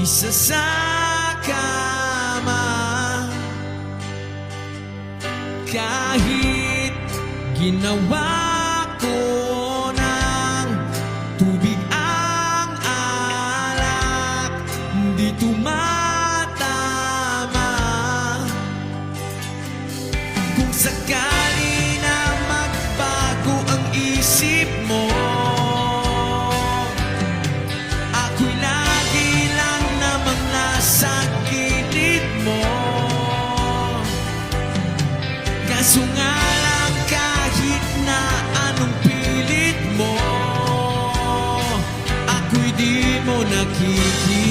isa sa kama. Kahit ginawa ko ng tubig ang alak, di tumatama. Kung sakali na magbago ang isip mo, ako'y lagi lang namang nasa gilid mo. Kaso nga lang kahit na anong pilit mo, ako'y di mo nakikita.